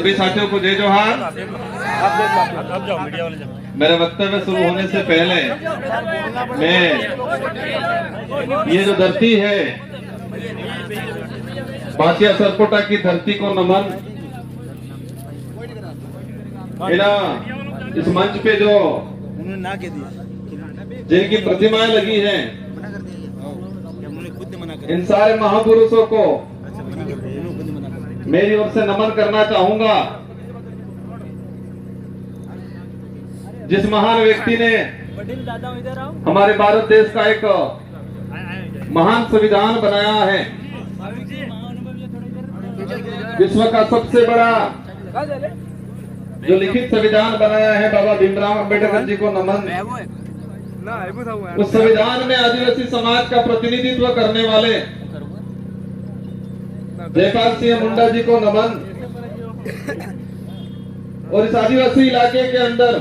सभी साथियों को जय जोहार। मेरे वक्तव्य शुरू होने से पहले मैं ये जो धरती है बासिया सरकोटा की धरती को नमन। मेरा इस मंच पे जो जिनकी प्रतिमाएं लगी हैं इन सारे महापुरुषों को मेरी ओर से नमन करना चाहूंगा। जिस महान व्यक्ति ने हमारे भारत देश का एक महान संविधान बनाया है, विश्व का सबसे बड़ा जो लिखित संविधान बनाया है, बाबा भीमराव अंबेडकर जी को नमन। उस संविधान में आदिवासी समाज का प्रतिनिधित्व करने वाले जयपाल सिंह मुंडा जी को नमन। और इस आदिवासी इलाके के अंदर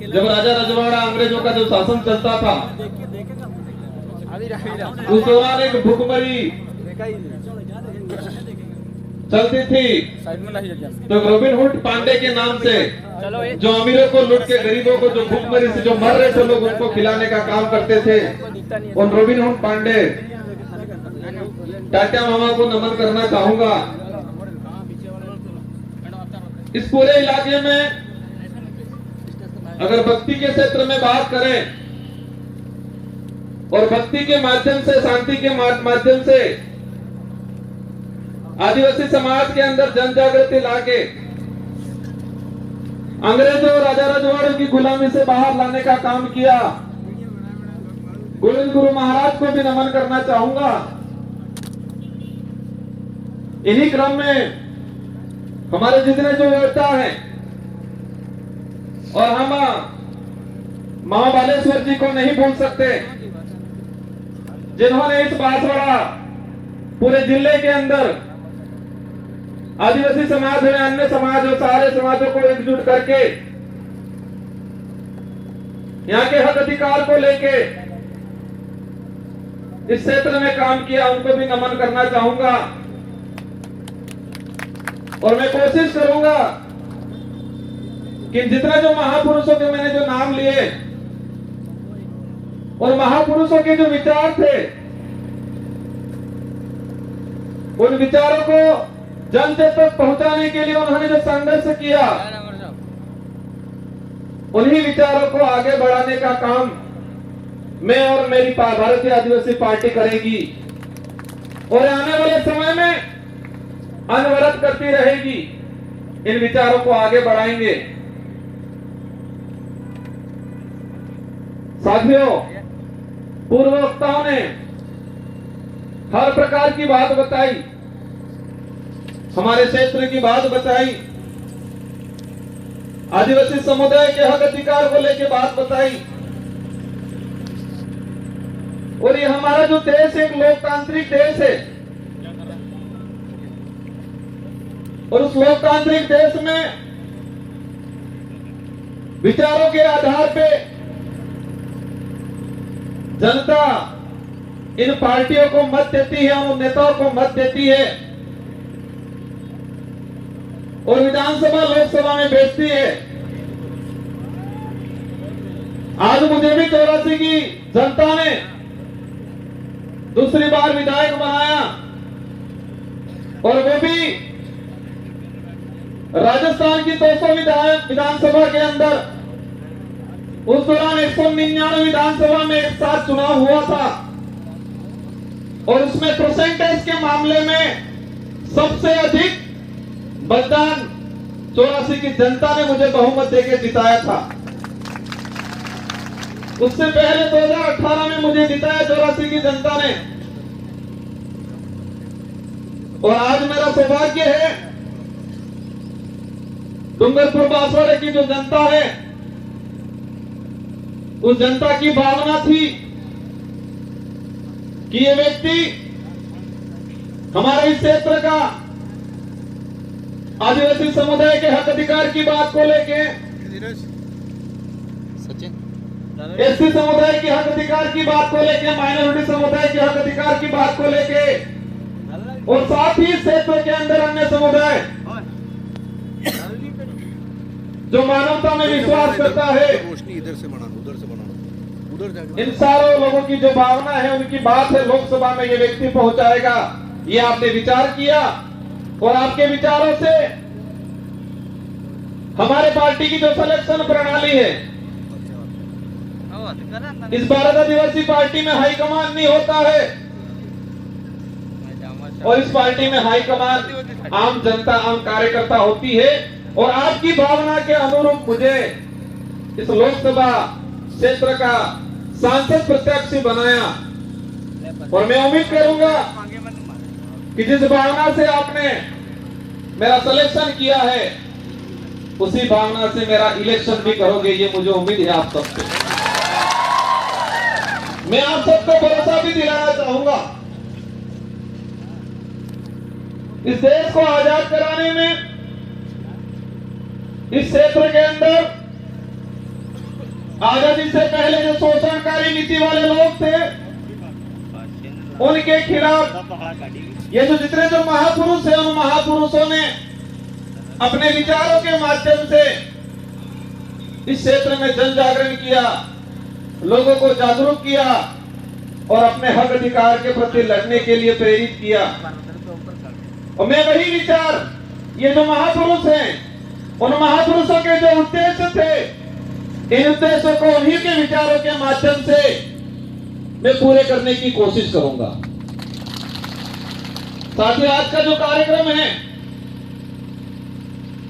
जब राजा रजवाड़ा अंग्रेजों का जो शासन चलता था, उस दौरान एक भुखमरी चलती थी। तो रॉबिनहुड पांडे के नाम से जो अमीरों को लूट के गरीबों को जो भुखमरी से जो मर रहे थे लोग उनको खिलाने का काम करते थे। और रॉबिनहुड पांडे टाटा मामा को नमन करना चाहूंगा। इस पूरे इलाके में अगर भक्ति के क्षेत्र में बात करें और भक्ति के माध्यम से, शांति के माध्यम से आदिवासी समाज के अंदर जन जागृति लाके अंग्रेजों और राजा रजवाड़ों की गुलामी से बाहर लाने का काम किया। गोविंद गुरु महाराज को भी नमन करना चाहूंगा। इन्हीं क्रम में हमारे जितने जो योद्धा हैं और हम मां बालेश्वर जी को नहीं भूल सकते, जिन्होंने इस बांसवाड़ा पूरे जिले के अंदर आदिवासी समाज है, अन्य समाज और सारे समाजों को एकजुट करके यहाँ के हक अधिकार को लेके इस क्षेत्र में काम किया। उनको भी नमन करना चाहूंगा। और मैं कोशिश करूंगा कि जितना जो महापुरुषों के मैंने जो नाम लिए और महापुरुषों के जो विचार थे, उन विचारों को जन तक पहुंचाने के लिए उन्होंने जो संघर्ष किया, उन्हीं विचारों को आगे बढ़ाने का काम मैं और मेरी भारतीय आदिवासी पार्टी करेगी और आने वाले समय में अनवरत करती रहेगी। इन विचारों को आगे बढ़ाएंगे। साथियों, पूर्व वक्ताओं ने हर प्रकार की बात बताई, हमारे क्षेत्र की बात बताई, आदिवासी समुदाय के हक अधिकार को लेकर बात बताई। और ये हमारा जो देश एक लोकतांत्रिक देश है और उस लोकतांत्रिक देश में विचारों के आधार पे जनता इन पार्टियों को मत देती है, उन नेताओं को मत देती है और विधानसभा लोकसभा में भेजती है। आज मुझे भी 84 की जनता ने दूसरी बार विधायक बनाया और वो भी राजस्थान की 200 विधानसभा के अंदर। उस दौरान 199 विधानसभा में एक साथ चुनाव हुआ था और उसमें परसेंटेज के मामले में सबसे अधिक मतदान 84 की जनता ने मुझे बहुमत देकर जिताया था। उससे पहले 2018 में मुझे जिताया 84 की जनता ने। और आज मेरा सौभाग्य है, डूंगरपुर बांसवाड़े की जो जनता है, उस जनता की भावना थी कि ये व्यक्ति हमारे इस क्षेत्र का आदिवासी समुदाय के हक अधिकार की बात को लेके, एससी समुदाय के हक अधिकार की बात को लेके, माइनॉरिटी समुदाय के हक अधिकार की बात को लेके और साथ ही इस क्षेत्र के अंदर अन्य समुदाय जो मानवता में विश्वास करता है, रोशनी इधर से बनाना, उधर से बनाना, उधर जाके इन सारों लोगों की जो भावना है, उनकी बात है लोकसभा में ये व्यक्ति पहुंचाएगा। ये आपने विचार किया और आपके विचारों से हमारे पार्टी की जो सिलेक्शन प्रणाली है, इस 12 दिवसीय पार्टी में हाईकमान नहीं होता है और इस पार्टी में हाईकमान आम जनता, आम कार्यकर्ता होती है। और आपकी भावना के अनुरूप मुझे इस लोकसभा क्षेत्र का सांसद प्रत्याशी बनाया और मैं उम्मीद करूंगा कि जिस भावना से आपने मेरा सिलेक्शन किया है, उसी भावना से मेरा इलेक्शन भी करोगे, ये मुझे उम्मीद है आप सबसे। मैं आप सबको भरोसा भी दिलाना चाहूंगा, इस देश को आजाद कराने में इस क्षेत्र के अंदर आजादी से पहले जो शोषणकारी नीति वाले लोग थे, उनके खिलाफ ये जो जितने जो महापुरुष हैं, उन महापुरुषों ने अपने विचारों के माध्यम से इस क्षेत्र में जन जागरण किया, लोगों को जागरूक किया और अपने हक अधिकार के प्रति लड़ने के लिए प्रेरित किया। और मैं वही विचार, ये जो महापुरुष हैं, उन महापुरुषों के जो उद्देश्य थे, इन उद्देश्यों को उन्हीं के विचारों के माध्यम से मैं पूरे करने की कोशिश करूंगा। साथ ही आज का जो कार्यक्रम है,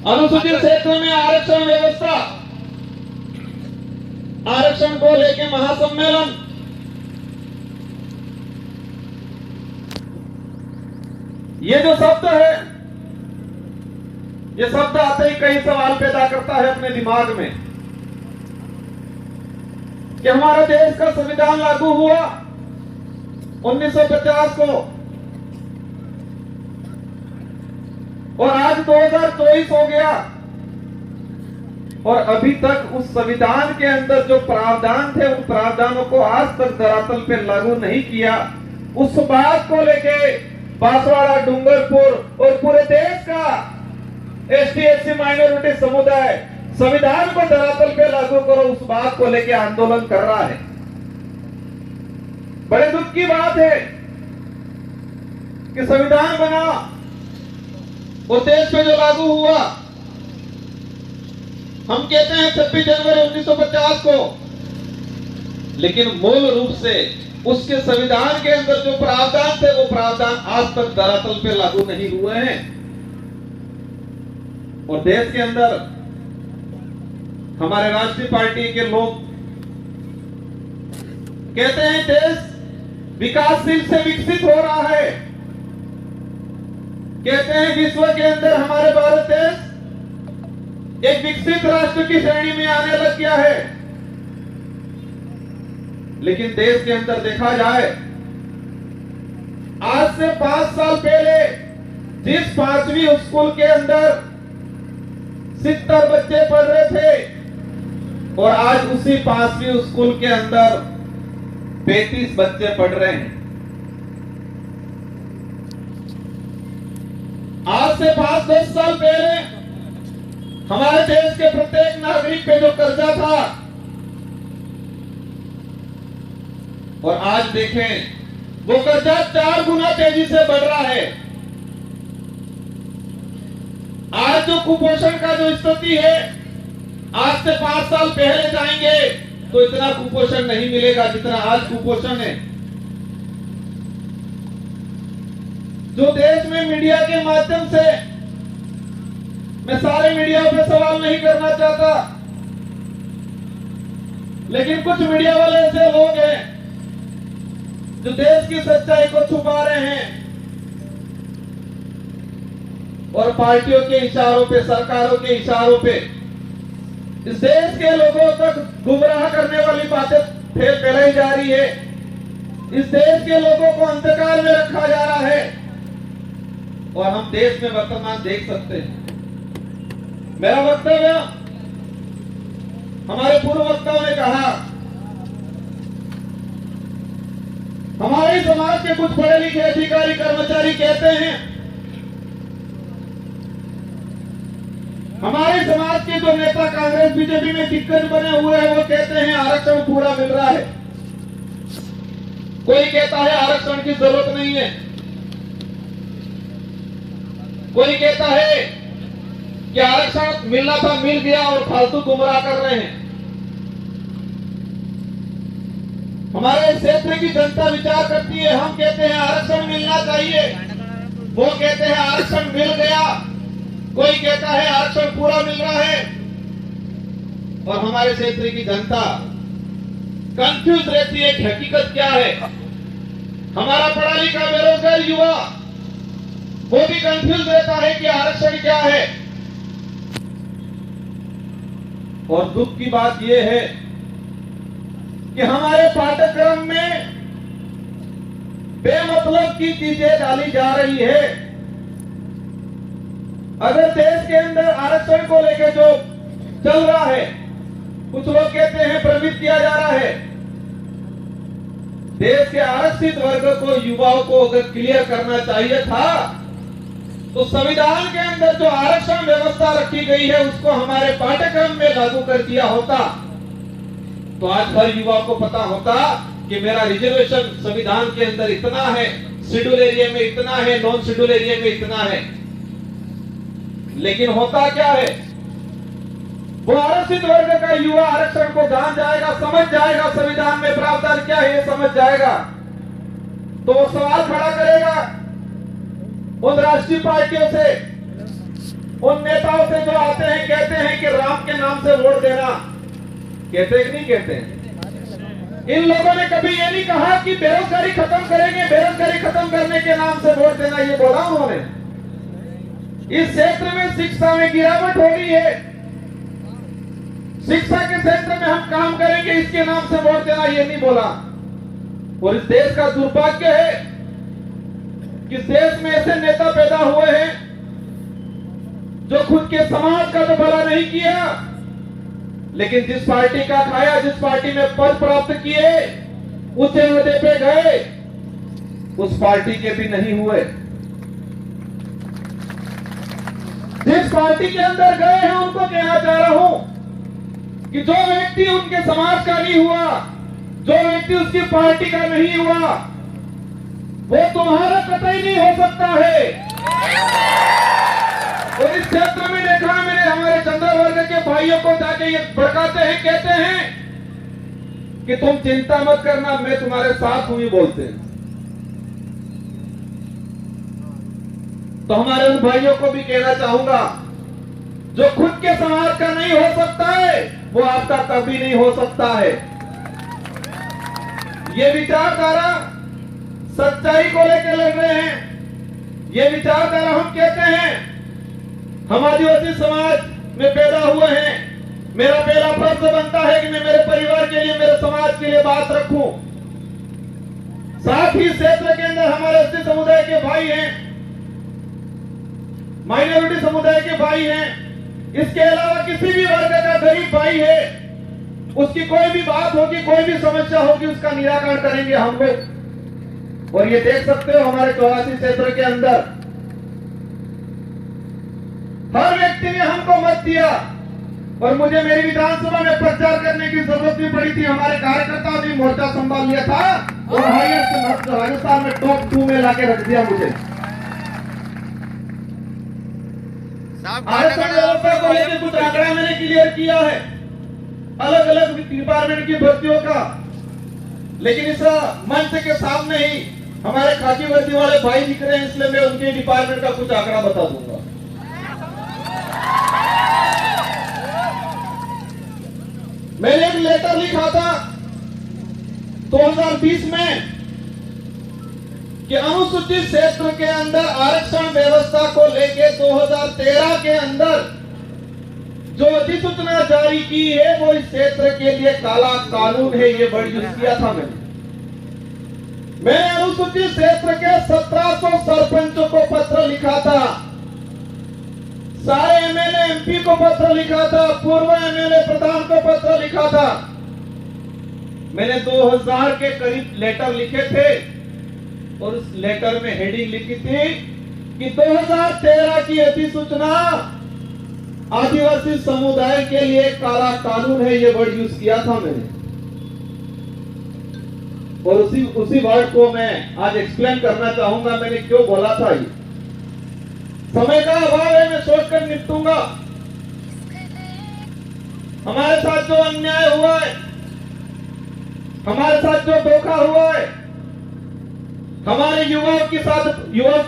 अनुसूचित क्षेत्र में आरक्षण व्यवस्था, आरक्षण को लेकर महासम्मेलन, ये जो शब्द है, ये शब्द आते ही कई सवाल पैदा करता है अपने दिमाग में कि हमारे देश का संविधान लागू हुआ 1950 को और आज 2024 हो गया और अभी तक उस संविधान के अंदर जो प्रावधान थे, उन प्रावधानों को आज तक धरातल पे लागू नहीं किया। उस बात को लेके बांसवाड़ा, डूंगरपुर और पूरे देश का एसटी/एससी माइनॉरिटी समुदाय संविधान को धरातल पे लागू करो, उस बात को लेके आंदोलन कर रहा है। बड़े दुख की बात है कि संविधान बना और देश पे जो लागू हुआ, हम कहते हैं 26 जनवरी 1950 को, लेकिन मूल रूप से उसके संविधान के अंदर जो प्रावधान थे, वो प्रावधान आज तक धरातल पे लागू नहीं हुए हैं। और देश के अंदर हमारे राष्ट्रीय पार्टी के लोग कहते हैं देश विकासशील से विकसित हो रहा है, कहते हैं विश्व के अंदर हमारे भारत देश एक विकसित राष्ट्र की श्रेणी में आने लग गया है। लेकिन देश के अंदर देखा जाए, आज से 5 साल पहले जिस 5वीं स्कूल के अंदर 70 बच्चे पढ़ रहे थे और आज उसी 5वीं स्कूल के अंदर 35 बच्चे पढ़ रहे हैं। आज से 5-10 साल पहले हमारे देश के प्रत्येक नागरिक पे जो कर्जा था, और आज देखें वो कर्जा 4 गुना तेजी से बढ़ रहा है। आज जो कुपोषण का जो स्थिति है, आज से 5 साल पहले जाएंगे तो इतना कुपोषण नहीं मिलेगा जितना आज कुपोषण है। जो देश में मीडिया के माध्यम से, मैं सारे मीडिया पे सवाल नहीं करना चाहता, लेकिन कुछ मीडिया वाले ऐसे लोग हैं जो देश की सच्चाई को छुपा रहे हैं और पार्टियों के इशारों पे, सरकारों के इशारों पे इस देश के लोगों तक गुमराह करने वाली बातें फैलाई जा रही है। इस देश के लोगों को अंधकार में रखा जा रहा है और हम देश में वर्तमान देख सकते हैं। मेरा वक्तव्य, हमारे पूर्व वक्ताओं ने कहा हमारे समाज के कुछ पढ़े लिखे अधिकारी कर्मचारी कहते हैं, हमारे समाज के जो नेता कांग्रेस बीजेपी में दिग्गज बने हुए हैं वो कहते हैं आरक्षण पूरा मिल रहा है। कोई कहता है आरक्षण की जरूरत नहीं है, कोई कहता है कि आरक्षण मिलना था मिल गया और फालतू गुमराह कर रहे हैं। हमारे क्षेत्र की जनता विचार करती है, हम कहते हैं आरक्षण मिलना चाहिए, वो कहते हैं आरक्षण मिल गया, कोई कहता है आरक्षण पूरा मिल रहा है। और हमारे क्षेत्र की जनता कंफ्यूज रहती है कि हकीकत क्या है। हमारा पढ़ा लिखा बेरोजगार युवा वो भी कंफ्यूज रहता है कि आरक्षण क्या है। और दुख की बात यह है कि हमारे पाठ्यक्रम में बेमतलब की चीजें डाली जा रही है। अगर देश के अंदर आरक्षण को लेकर जो चल रहा है, कुछ लोग कहते हैं भ्रमित किया जा रहा है। देश के आरक्षित वर्ग को, युवाओं को अगर क्लियर करना चाहिए था तो संविधान के अंदर जो आरक्षण व्यवस्था रखी गई है उसको हमारे पाठ्यक्रम में लागू कर दिया होता तो आज हर युवा को पता होता कि मेरा रिजर्वेशन संविधान के अंदर इतना है, शेड्यूल एरिया में इतना है, नॉन शेड्यूल एरिया में इतना है। लेकिन होता क्या है, वो आरक्षित वर्ग का युवा आरक्षण को जान जाएगा, समझ जाएगा, संविधान में प्रावधान क्या है ये समझ जाएगा, तो वो सवाल खड़ा करेगा उन राष्ट्रीय पार्टियों से, उन नेताओं से जो आते हैं कहते हैं कि राम के नाम से वोट देना। कहते कि नहीं कहते हैं? इन लोगों ने कभी ये नहीं कहा कि बेरोजगारी खत्म करेंगे, बेरोजगारी खत्म करने के नाम से वोट देना, ये बोला उन्होंने। इस क्षेत्र में शिक्षा में गिरावट हो रही है, शिक्षा के क्षेत्र में हम काम करेंगे, इसके नाम से वोट देना, ये नहीं बोला। और इस देश का दुर्भाग्य है कि इस देश में ऐसे नेता पैदा हुए हैं जो खुद के समाज का तो भला नहीं किया, लेकिन जिस पार्टी का खाया, जिस पार्टी में पद प्राप्त किए, उच्च ओहदे पे गए, उस पार्टी के भी नहीं हुए। जिस पार्टी के अंदर गए हैं उनको कहना चाह रहा हूं कि जो व्यक्ति उनके समाज का नहीं हुआ, जो व्यक्ति उसकी पार्टी का नहीं हुआ, वो तुम्हारा कतई नहीं हो सकता है। और इस क्षेत्र में देखा है मैंने, हमारे चंद्र वर्ग के भाइयों को जाके ये भड़काते हैं, कहते हैं कि तुम चिंता मत करना, मैं तुम्हारे साथ हूं, ये बोलते हैं। तो हमारे उन भाइयों को भी कहना चाहूंगा, जो खुद के समाज का नहीं हो सकता है वो आपका कभी नहीं हो सकता है। ये विचारधारा सच्चाई को लेकर लड़ रहे हैं। ये विचारधारा हम कहते हैं, हम आदिवासी समाज में पैदा हुए हैं, मेरा पहला फर्ज बनता है कि मैं मेरे परिवार के लिए, मेरे समाज के लिए बात रखूं। साथ ही क्षेत्र के अंदर हमारे एसटी समुदाय के भाई हैं, माइनॉरिटी समुदाय के भाई हैं, इसके अलावा किसी भी वर्ग का गरीब भाई है, उसकी कोई भी बात होगी, कोई भी समस्या होगी, उसका निराकरण करेंगे हम लोग। और ये देख सकते हो हमारे 84 क्षेत्र के अंदर हर व्यक्ति ने हमको मत दिया, और मुझे मेरी विधानसभा में प्रचार करने की जरूरत भी पड़ी थी। हमारे कार्यकर्ताओं ने मोर्चा संभाल लिया था और हाईएस्ट राजस्थान में टॉप 2 में लाके रख दिया मुझे। आरक्षण व्यवस्था को लेकर कुछ आंकड़ा मैंने क्लियर किया है, अलग अलग डिपार्टमेंट की भर्तियों का, लेकिन इस मंच के सामने ही हमारे खाकी वर्दी वाले भाई दिख रहे हैं, इसलिए मैं उनके डिपार्टमेंट का कुछ आंकड़ा बता दूंगा। मैंने एक लेटर लिखा था 2020 में कि अनुसूचित क्षेत्र के अंदर आरक्षण व्यवस्था को लेके 2013 के अंदर जो अधिसूचना जारी की है वो इस क्षेत्र के लिए काला कानून है, ये वर्ड यूज किया था मैंने अनुसूचित क्षेत्र के 1700 सरपंचों को पत्र लिखा था, सारे एमएलए एमपी को पत्र लिखा था, पूर्व एमएलए प्रधान को पत्र लिखा था। मैंने 2000 के करीब लेटर लिखे थे और उस लेटर में हेडिंग लिखी थी कि 2013 की अधिसूचना आदिवासी समुदाय के लिए काला कानून है, ये वर्ड यूज किया था मैंने। और उसी वर्ड को मैं आज एक्सप्लेन करना चाहूंगा मैंने क्यों बोला था। ये समय का अभाव है, मैं सोचकर निपटूंगा। हमारे साथ जो अन्याय हुआ है, हमारे साथ जो धोखा हुआ है, हमारे युवाओं की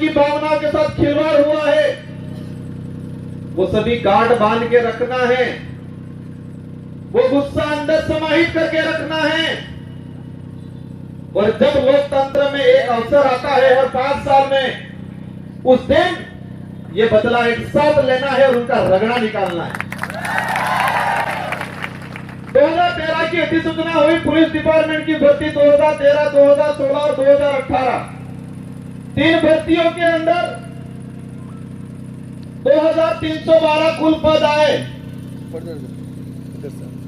भावनाओं के साथ खिलवाड़ हुआ है, वो सभी गांठ बांध के रखना है, वो गुस्सा अंदर समाहित करके रखना है। और जब लोकतंत्र में एक अवसर आता है हर 5 साल में, उस दिन ये बदला एक साथ लेना है और उनका रगड़ा निकालना है। 2013 की अधिसूचना हुई पुलिस डिपार्टमेंट की भर्ती 2013, 2016 और 2018। 3 भर्तियों के अंदर 2312 कुल पद आए।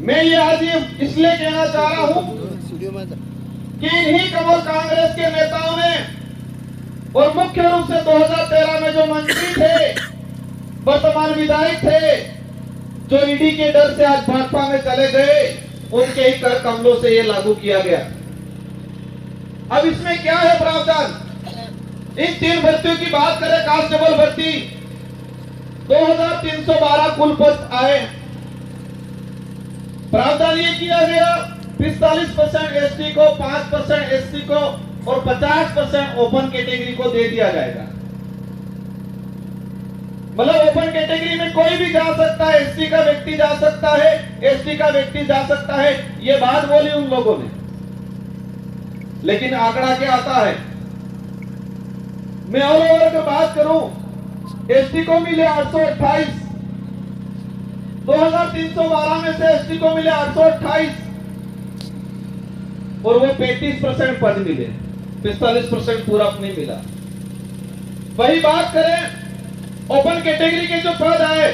मैं ये आज इसलिए कहना चाह रहा हूं कि इन्हीं कमल कांग्रेस के नेताओं ने और मुख्य रूप से 2013 में जो मंत्री थे, वर्तमान विधायक थे, जो ईडी के डर से आज भाजपा में चले गए, उनके ही कर कमलों से ये लागू किया गया। अब इसमें क्या है प्रावधान? इन 3 भर्तियों की बात करें, कांस्टेबल भर्ती 2312 कुल पद आए। प्रावधान ये किया गया 45% एसटी को, 5% एससी को और 50% ओपन कैटेगरी को दे दिया जाएगा। मतलब ओपन कैटेगरी में कोई भी जा सकता है, एससी का व्यक्ति जा सकता है, एसटी का व्यक्ति जा सकता है, ये बात बोली उन लोगों ने। लेकिन आंकड़ा क्या आता है? मैं ऑल ओवर की बात करूं, एसटी को मिले 828, 2312 में से एसटी को मिले 828 और वो 35% पद मिले, 45% पूरा नहीं मिला। वही बात करें ओपन कैटेगरी के जो पद आए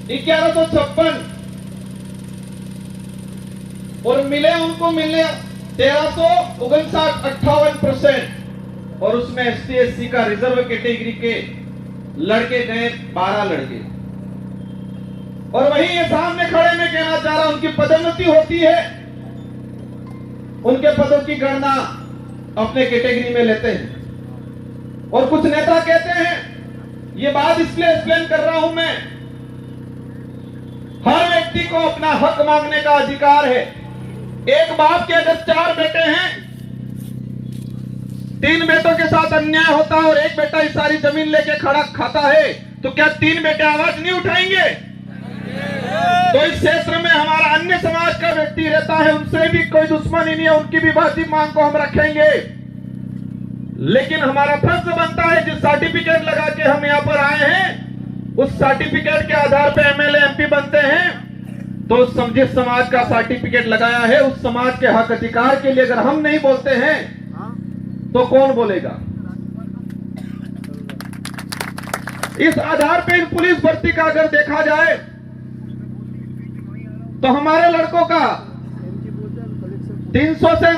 1156 और मिले उनको 1359 और उसमें एसटी एससी का रिजर्व कैटेगरी के लड़के गए 12 लड़के। और वहीं ये सामने खड़े में कहना चाह रहा, उनकी पदोन्नति होती है, उनके पदों की गणना अपने कैटेगरी में लेते हैं। और कुछ नेता कहते हैं, ये बात इसलिए एक्सप्लेन कर रहा हूं मैं, हर व्यक्ति को अपना हक मांगने का अधिकार है। एक बाप के अगर 4 बेटे हैं, 3 बेटों के साथ अन्याय होता है और एक बेटा इस सारी जमीन लेके खड़ा खाता है, तो क्या 3 बेटे आवाज नहीं उठाएंगे? तो इस क्षेत्र में हमारा अन्य समाज का व्यक्ति रहता है, उनसे भी कोई दुश्मनी नहीं है, उनकी भी बाती मांग को हम रखेंगे। लेकिन हमारा फर्ज बनता है, जिस सर्टिफिकेट लगा के हम यहाँ पर आए हैं, उस सर्टिफिकेट के आधार पर एमएलए एमपी बनते हैं, तो जिस समाज का सर्टिफिकेट लगाया है, उस समाज के हक अधिकार के लिए अगर हम नहीं बोलते हैं तो कौन बोलेगा? इस आधार पर पुलिस भर्ती का अगर देखा जाए तो हमारे लड़कों का 300 से